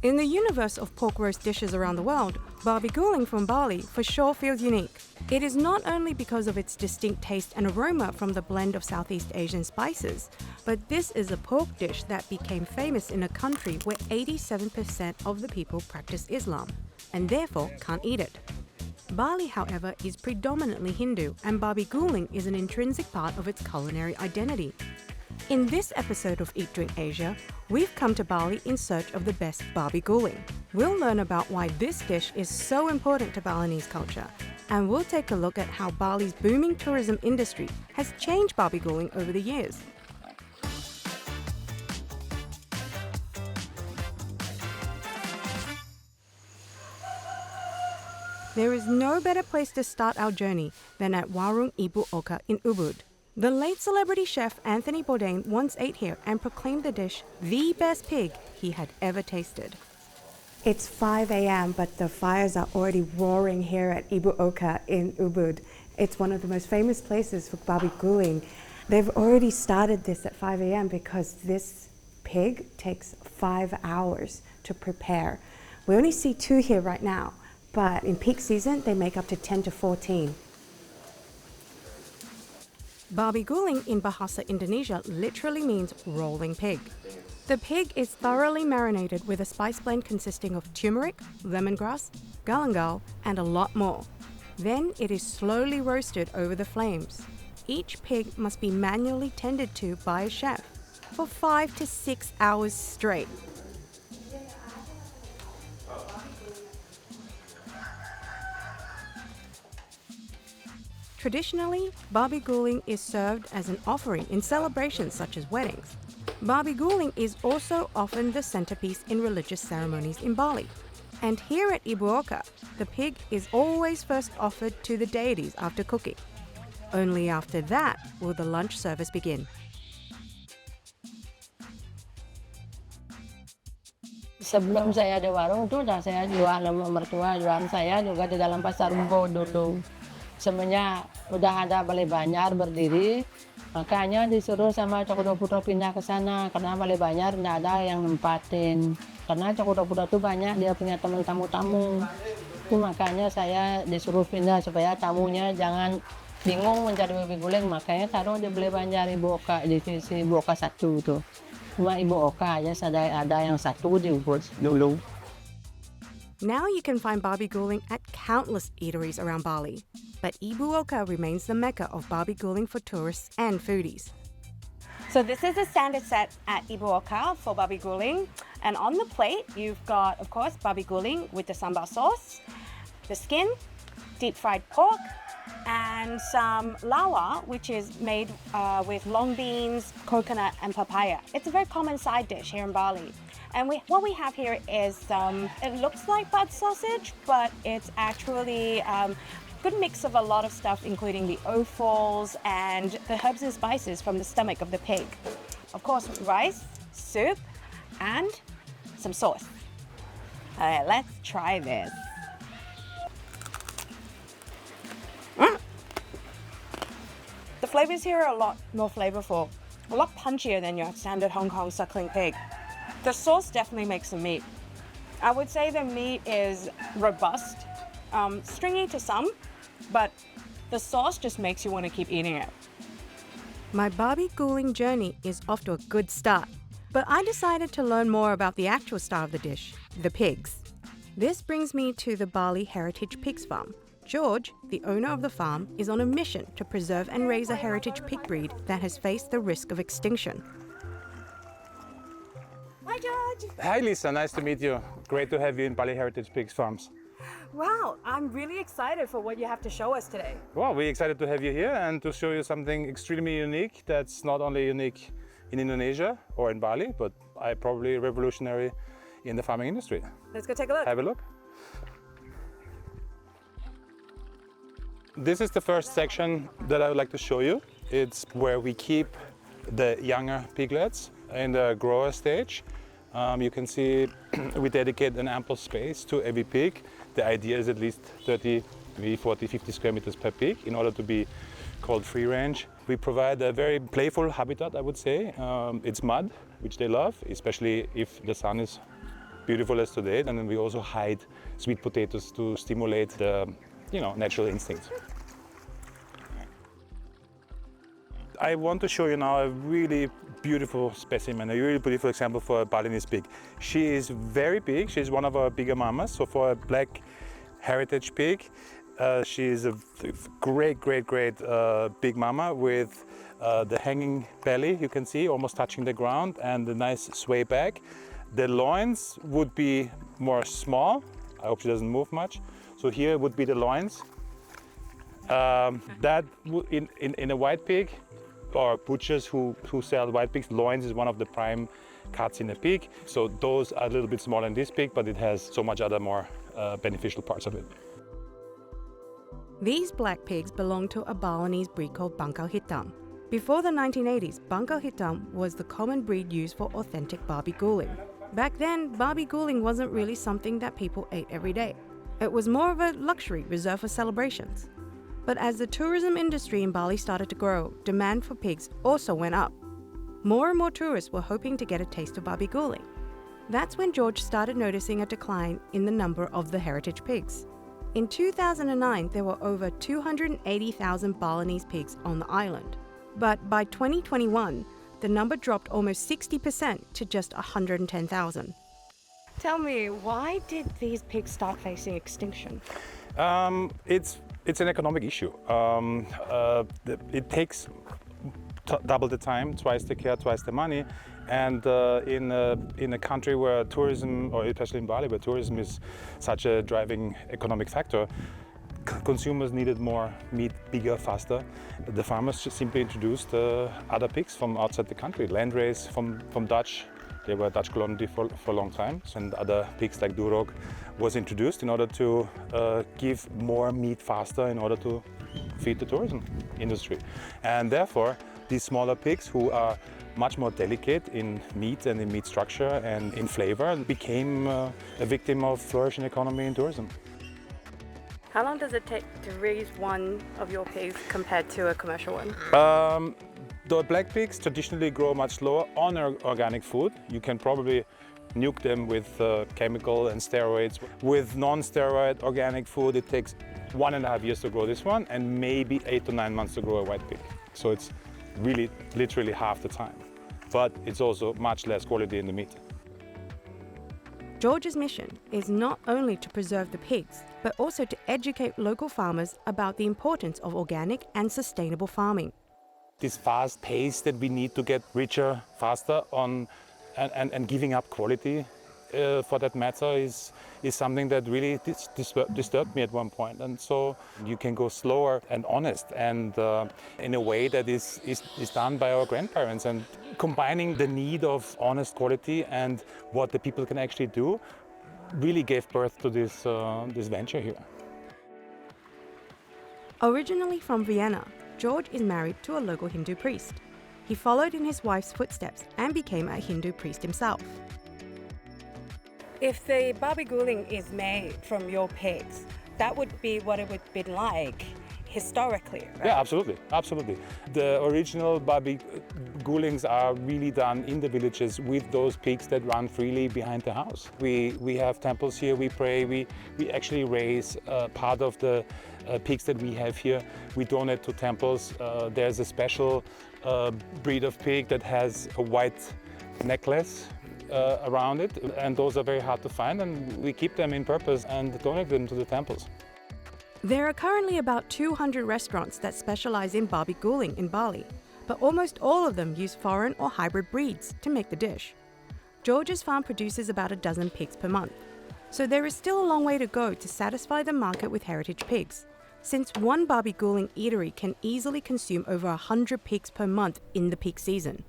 In the universe of pork roast dishes around the world, babi guling from Bali for sure feels unique. It is not only because of its distinct taste and aroma from the blend of Southeast Asian spices, but this is a pork dish that became famous in a country where 87% of the people practice Islam and therefore can't eat it. Bali, however, is predominantly Hindu, and babi guling is an intrinsic part of its culinary identity. In this episode of Eat Drink Asia, we've come to Bali in search of the best babi guling. We'll learn about why this dish is so important to Balinese culture, and we'll take a look at how Bali's booming tourism industry has changed babi guling over the years. There is no better place to start our journey than at Warung Ibu Oka in Ubud. The late celebrity chef Anthony Bourdain once ate here and proclaimed the dish the best pig he had ever tasted. It's 5 a.m., but the fires are already roaring here at Ibu Oka in Ubud. It's one of the most famous places for babi guling. They've already started this at 5 a.m. because this pig takes 5 hours to prepare. We only see 2 here right now, but in peak season, they make up to 10 to 14. Babi guling in Bahasa Indonesia literally means rolling pig. The pig is thoroughly marinated with a spice blend consisting of turmeric, lemongrass, galangal, and a lot more. Then it is slowly roasted over the flames. Each pig must be manually tended to by a chef for 5 to 6 hours straight. Traditionally, babi guling is served as an offering in celebrations such as weddings. Babi guling is also often the centerpiece in religious ceremonies in Bali. And here at Ibu Oka, the pig is always first offered to the deities after cooking. Only after that will the lunch service begin. Sebelum saya ada warung itu udah saya jual sama mertua, jualan saya juga di dalam pasar Umbo dulu. Sebenarnya udah ada Balai Banjar berdiri, makanya disuruh sama Cokodo-Pudo pindah ke sana karena Balai Banjar nggak ada yang nempatin. Karena Cokodo-Pudo itu banyak dia punya teman tamu-tamu. Itu makanya saya disuruh pindah supaya tamunya jangan bingung mencari babi guling, makanya taruh di Balai Banjar Ibu Oka di sisi Ibu Oka 1 tuh. Cuma Ibu Oka aja ada yang 1 di Ubud dulu. Now you can find babi guling at countless eateries around Bali, but Ibu Oka remains the mecca of babi guling for tourists and foodies. So this is the standard set at Ibu Oka for babi guling, and on the plate you've got, of course, babi guling with the sambal sauce, the skin, deep fried pork, and some lawa, which is made with long beans, coconut, and papaya. It's a very common side dish here in Bali. And what we have here is, it looks like butt sausage, but it's actually a good mix of a lot of stuff, including the offals and the herbs and spices from the stomach of the pig. Of course, rice, soup, and some sauce. Alright, let's try this. The flavors here are a lot more flavorful, a lot punchier than your standard Hong Kong suckling pig. The sauce definitely makes the meat. I would say the meat is robust, stringy to some, but the sauce just makes you want to keep eating it. My babi guling journey is off to a good start, but I decided to learn more about the actual star of the dish, the pigs. This brings me to the Bali Heritage Pigs farm. George, the owner of the farm, is on a mission to preserve and raise a heritage pig breed that has faced the risk of extinction. Hi, George. Hi, Lisa. Nice to meet you. Great to have you in Bali Heritage Pigs Farms. Wow, I'm really excited for what you have to show us today. Well, we're excited to have you here and to show you something extremely unique that's not only unique in Indonesia or in Bali, but probably revolutionary in the farming industry. Let's go take a look. Have a look. This is the first section that I would like to show you. It's where we keep the younger piglets in the grower stage. You can see we dedicate an ample space to every pig. The idea is at least 30, maybe 40, 50 square meters per pig in order to be called free range. We provide a very playful habitat, I would say. It's mud, which they love, especially if the sun is beautiful as today. And then we also hide sweet potatoes to stimulate the, natural instincts. I want to show you now a really beautiful specimen, a really beautiful example for a Balinese pig. She is very big. She's one of our bigger mamas. So for a black heritage pig, she is a great big mama with the hanging belly, you can see, almost touching the ground, and the nice sway back. The loins would be more small. I hope she doesn't move much. So here would be the loins. That in a white pig, or butchers who sell white pigs, loins is one of the prime cuts in a pig. So those are a little bit smaller in this pig, but it has so much other more beneficial parts of it. These black pigs belong to a Balinese breed called Bangkau Hitam. Before the 1980s, Bangkau Hitam was the common breed used for authentic babi guling. Back then, babi guling wasn't really something that people ate every day. It was more of a luxury reserved for celebrations. But as the tourism industry in Bali started to grow, demand for pigs also went up. More and more tourists were hoping to get a taste of babi guling. That's when George started noticing a decline in the number of the heritage pigs. In 2009, there were over 280,000 Balinese pigs on the island. But by 2021, the number dropped almost 60% to just 110,000. Tell me, why did these pigs start facing extinction? It's an economic issue. It takes double the time, twice the care, twice the money, and in a country where tourism, or especially in Bali, where tourism is such a driving economic factor, consumers needed more meat, bigger, faster. The farmers just simply introduced other pigs from outside the country, landrace from Dutch. They were Dutch colony for a long time, and other pigs like Durok was introduced in order to give more meat faster in order to feed the tourism industry. And therefore, these smaller pigs, who are much more delicate in meat and in meat structure and in flavor, became a victim of flourishing economy and tourism. How long does it take to raise one of your pigs compared to a commercial one? The black pigs traditionally grow much slower on organic food. You can probably nuke them with chemical and steroids. With non-steroid organic food, it takes 1.5 years to grow this one, and maybe 8 to 9 months to grow a white pig. So it's really literally half the time. But it's also much less quality in the meat. George's mission is not only to preserve the pigs, but also to educate local farmers about the importance of organic and sustainable farming. This fast pace that we need to get richer, faster on, and giving up quality for that matter is something that really disturbed me at one point. And so you can go slower and honest, and in a way that is done by our grandparents, and combining the need of honest quality and what the people can actually do really gave birth to this venture here. Originally from Vienna, George is married to a local Hindu priest. He followed in his wife's footsteps and became a Hindu priest himself. If the babi guling is made from your pigs, that would be what it would be like historically, right? Yeah, absolutely. The original babi gulings are really done in the villages with those pigs that run freely behind the house. We have temples here, we pray, we actually raise part of the pigs that we have here. We donate to temples. There's a special breed of pig that has a white necklace around it, and those are very hard to find, and we keep them in purpose and donate them to the temples. There are currently about 200 restaurants that specialize in babi guling in Bali, but almost all of them use foreign or hybrid breeds to make the dish. George's farm produces about a dozen pigs per month, so there is still a long way to go to satisfy the market with heritage pigs, since one babi guling eatery can easily consume over 100 pigs per month in the peak season.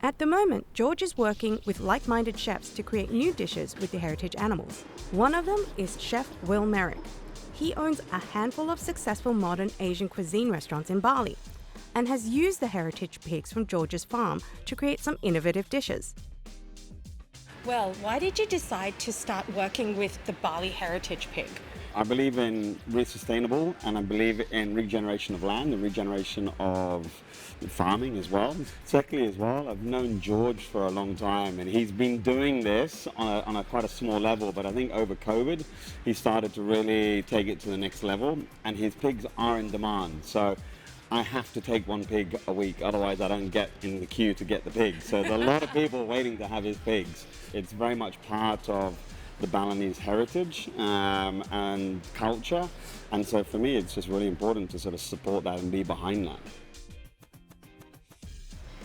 At the moment, George is working with like-minded chefs to create new dishes with the heritage animals. One of them is Chef Will Merrick. He owns a handful of successful modern Asian cuisine restaurants in Bali and has used the heritage pigs from George's farm to create some innovative dishes. Well, why did you decide to start working with the Bali heritage pig? I believe in really sustainable, and I believe in regeneration of land and regeneration of farming as well. Secondly as well, I've known George for a long time, and he's been doing this on a quite a small level, but I think over COVID, he started to really take it to the next level, and his pigs are in demand. So I have to take one pig a week, otherwise I don't get in the queue to get the pigs. So there's a lot of people waiting to have his pigs. It's very much part of the Balinese heritage and culture, and so for me it's just really important to sort of support that and be behind that.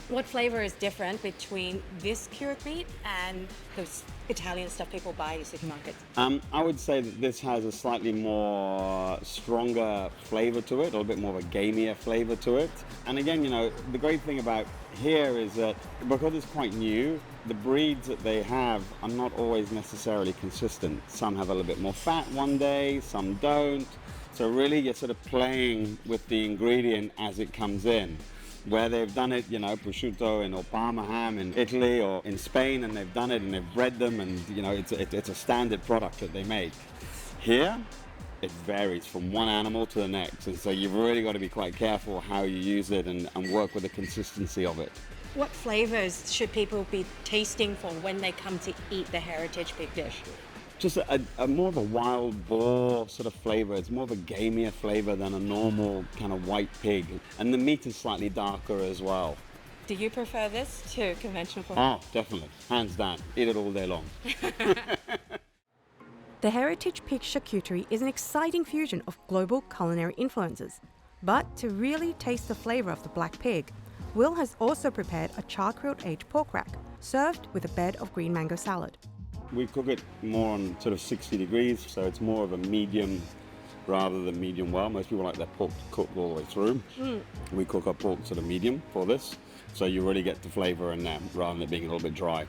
What flavor is different between this cured meat and those Italian stuff people buy in supermarkets? I would say that this has a slightly more stronger flavor to it, a little bit more of a gamier flavor to it. And again, you know, the great thing about here is that because it's quite new, the breeds that they have are not always necessarily consistent. Some have a little bit more fat one day, some don't. So really you're sort of playing with the ingredient as it comes in. Where they've done it, you know, prosciutto or Parma ham in Italy or in Spain, and they've done it and they've bred them, and you know, it's a standard product that they make. Here, it varies from one animal to the next, and so you've really got to be quite careful how you use it and work with the consistency of it. What flavors should people be tasting for when they come to eat the heritage pig dish? Just a more of a wild boar sort of flavor. It's more of a gamier flavor than a normal kind of white pig. And the meat is slightly darker as well. Do you prefer this to conventional pork? Oh, definitely. Hands down. Eat it all day long. The heritage pig charcuterie is an exciting fusion of global culinary influences. But to really taste the flavor of the black pig, Will has also prepared a char-grilled aged pork rack, served with a bed of green mango salad. We cook it more on sort of 60 degrees, so it's more of a medium rather than medium well. Most people like their pork cooked all the way through. We cook our pork sort of medium for this, so you really get the flavor in there rather than it being a little bit dry.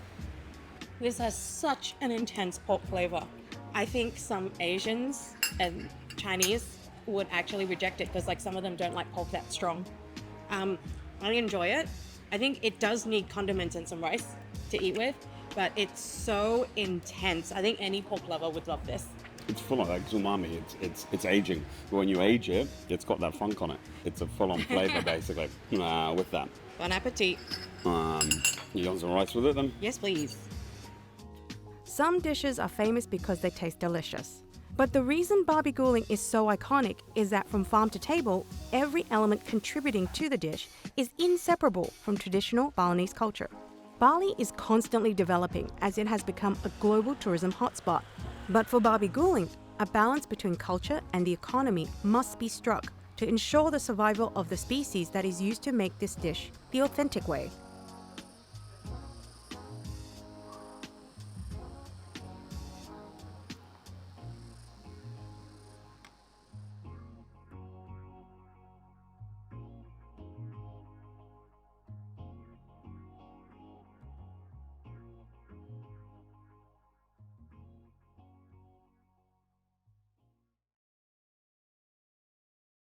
This has such an intense pork flavor. I think some Asians and Chinese would actually reject it because like some of them don't like pork that strong. I enjoy it. I think it does need condiments and some rice to eat with, but it's so intense. I think any pork lover would love this. It's full of like umami. It's aging. When you age it, it's got that funk on it. It's a full-on flavor basically with that. Bon appetit. You want some rice with it then? Yes, please. Some dishes are famous because they taste delicious. But the reason babi guling is so iconic is that from farm to table, every element contributing to the dish is inseparable from traditional Balinese culture. Bali is constantly developing as it has become a global tourism hotspot. But for babi guling, a balance between culture and the economy must be struck to ensure the survival of the species that is used to make this dish the authentic way.